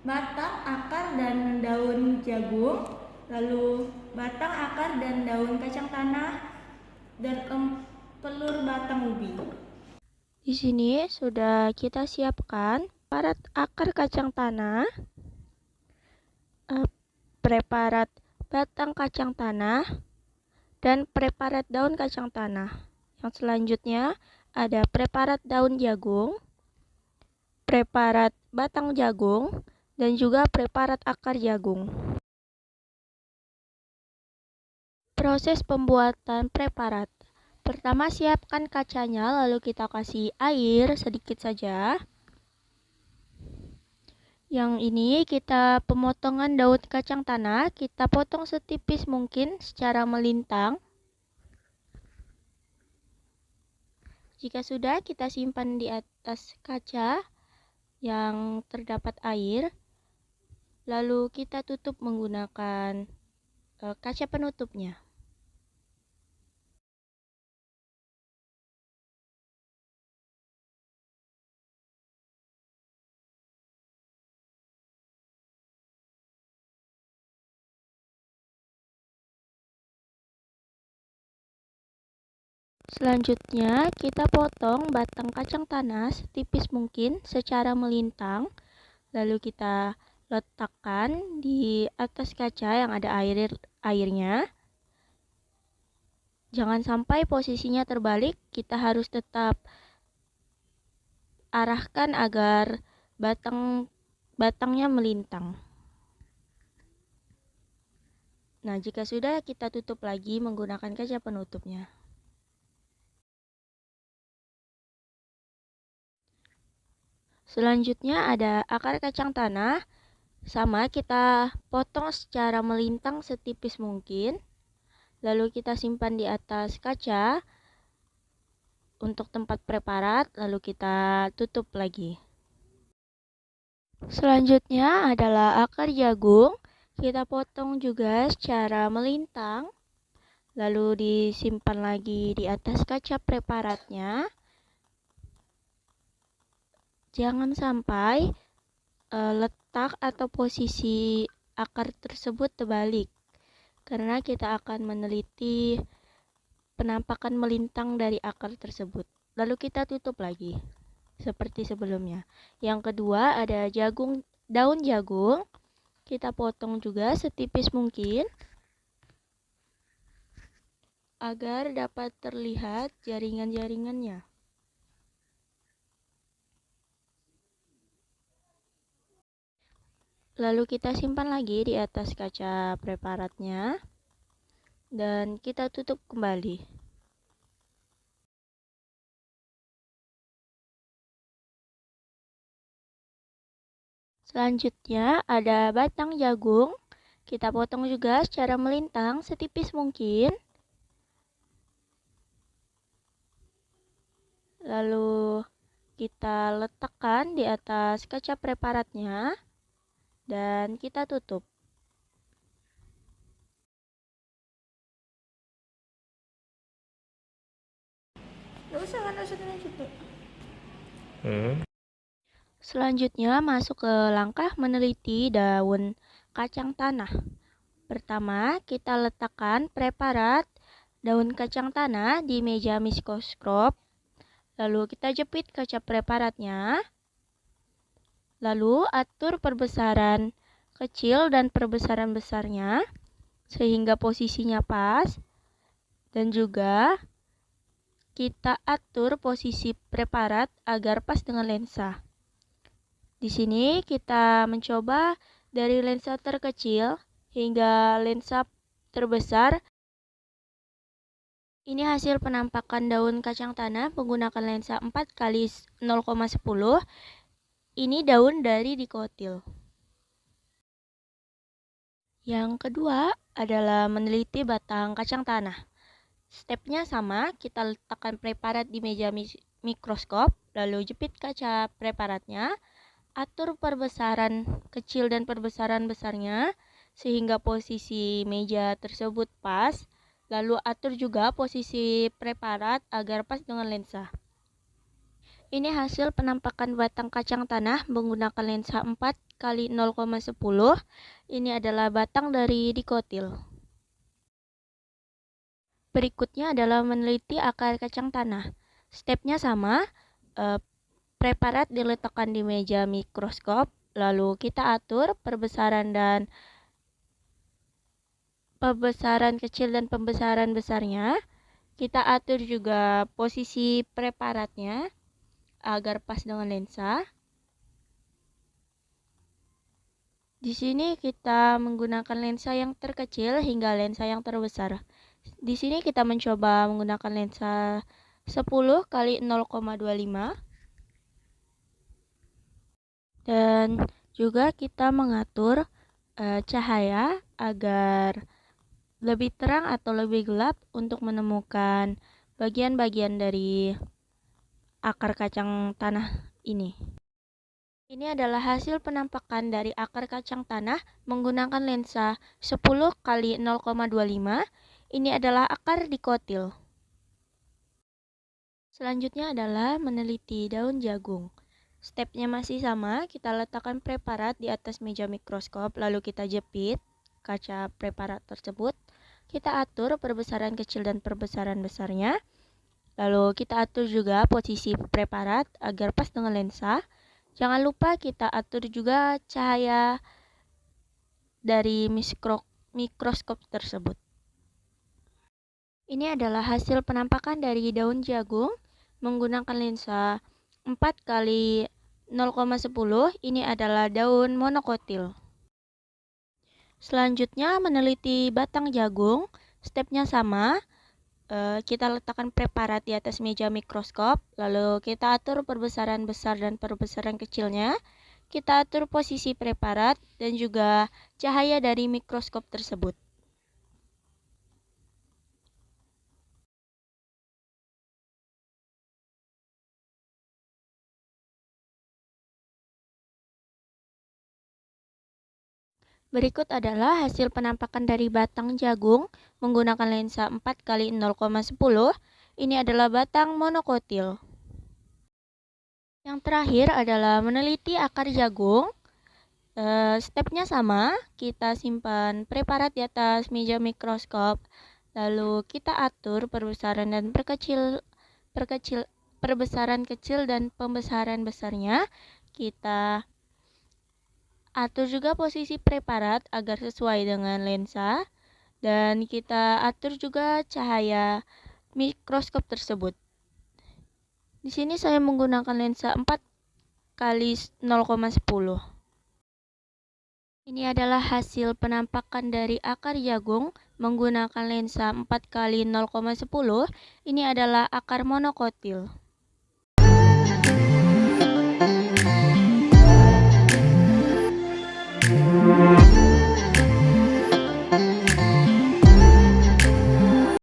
batang, akar, dan daun jagung, lalu batang, akar, dan daun kacang tanah, dan pelur batang ubi. Di sini sudah kita siapkan preparat akar kacang tanah, preparat batang kacang tanah, dan preparat daun kacang tanah. Yang selanjutnya ada preparat daun jagung, preparat batang jagung, dan juga preparat akar jagung. Proses pembuatan preparat. Pertama, siapkan kacanya, lalu kita kasih air sedikit saja. Yang ini kita pemotongan daun kacang tanah, kita potong setipis mungkin secara melintang. Jika sudah, kita simpan di atas kaca yang terdapat air. Lalu kita tutup menggunakan kaca penutupnya. Selanjutnya, kita potong batang kacang tanah setipis mungkin secara melintang. Lalu kita letakkan di atas kaca yang ada airnya. Jangan sampai posisinya terbalik, kita harus tetap arahkan agar batangnya melintang. Nah, jika sudah, kita tutup lagi menggunakan kaca penutupnya. Selanjutnya ada akar kacang tanah. Sama, kita potong secara melintang setipis mungkin. Lalu kita simpan di atas kaca untuk tempat preparat, lalu kita tutup lagi. Selanjutnya adalah akar jagung. Kita potong juga secara melintang, lalu disimpan lagi di atas kaca preparatnya. Jangan sampai letak atau posisi akar tersebut terbalik, karena kita akan meneliti penampakan melintang dari akar tersebut. Lalu kita tutup lagi seperti sebelumnya. Yang kedua ada daun jagung. Kita potong juga setipis mungkin agar dapat terlihat jaringan-jaringannya. Lalu kita simpan lagi di atas kaca preparatnya dan kita tutup kembali. Selanjutnya ada batang jagung. Kita potong juga secara melintang setipis mungkin. Lalu kita letakkan di atas kaca preparatnya dan kita tutup. Selanjutnya masuk ke langkah meneliti daun kacang tanah. Pertama, kita letakkan preparat daun kacang tanah di meja mikroskop. Lalu kita jepit kaca preparatnya. Lalu atur perbesaran kecil dan perbesaran besarnya sehingga posisinya pas. Dan juga kita atur posisi preparat agar pas dengan lensa. Di sini kita mencoba dari lensa terkecil hingga lensa terbesar. Ini hasil penampakan daun kacang tanah menggunakan lensa 4x0,10. Ini daun dari dikotil. Yang kedua adalah meneliti batang kacang tanah. Stepnya sama, kita letakkan preparat di meja mikroskop, lalu jepit kaca preparatnya, atur perbesaran kecil dan perbesaran besarnya sehingga posisi meja tersebut pas, lalu atur juga posisi preparat agar pas dengan lensa. Ini hasil penampakan batang kacang tanah menggunakan lensa 4x0,10. Ini adalah batang dari dikotil. Berikutnya adalah meneliti akar kacang tanah. Stepnya sama, preparat diletakkan di meja mikroskop, lalu kita atur pembesaran kecil dan pembesaran besarnya. Kita atur juga posisi preparatnya agar pas dengan lensa. Di sini kita menggunakan lensa yang terkecil hingga lensa yang terbesar. Di sini kita mencoba menggunakan lensa 10x0,25 dan juga kita mengatur cahaya agar lebih terang atau lebih gelap untuk menemukan bagian-bagian dari akar kacang tanah ini. Ini adalah hasil penampakan dari akar kacang tanah menggunakan lensa 10x0,25. Ini adalah akar dikotil. Selanjutnya adalah meneliti daun jagung. Stepnya masih sama, kita letakkan preparat di atas meja mikroskop, lalu kita jepit kaca preparat tersebut. Kita atur perbesaran kecil dan perbesaran besarnya. Lalu kita atur juga posisi preparat agar pas dengan lensa. Jangan lupa kita atur juga cahaya dari mikroskop tersebut. Ini adalah hasil penampakan dari daun jagung menggunakan lensa 4x0,10. Ini adalah daun monokotil. Selanjutnya meneliti batang jagung. Stepnya sama. Kita letakkan preparat di atas meja mikroskop, lalu kita atur perbesaran besar dan perbesaran kecilnya. Kita atur posisi preparat dan juga cahaya dari mikroskop tersebut. Berikut adalah hasil penampakan dari batang jagung menggunakan lensa 4x0,10. Ini adalah batang monokotil. Yang terakhir adalah meneliti akar jagung. Stepnya sama, kita simpan preparat di atas meja mikroskop, lalu kita atur perbesaran kecil dan pembesaran besarnya. Kita atur juga posisi preparat agar sesuai dengan lensa, dan kita atur juga cahaya mikroskop tersebut. Di sini saya menggunakan lensa 4x0,10. Ini adalah hasil penampakan dari akar jagung menggunakan lensa 4x0,10. Ini adalah akar monokotil.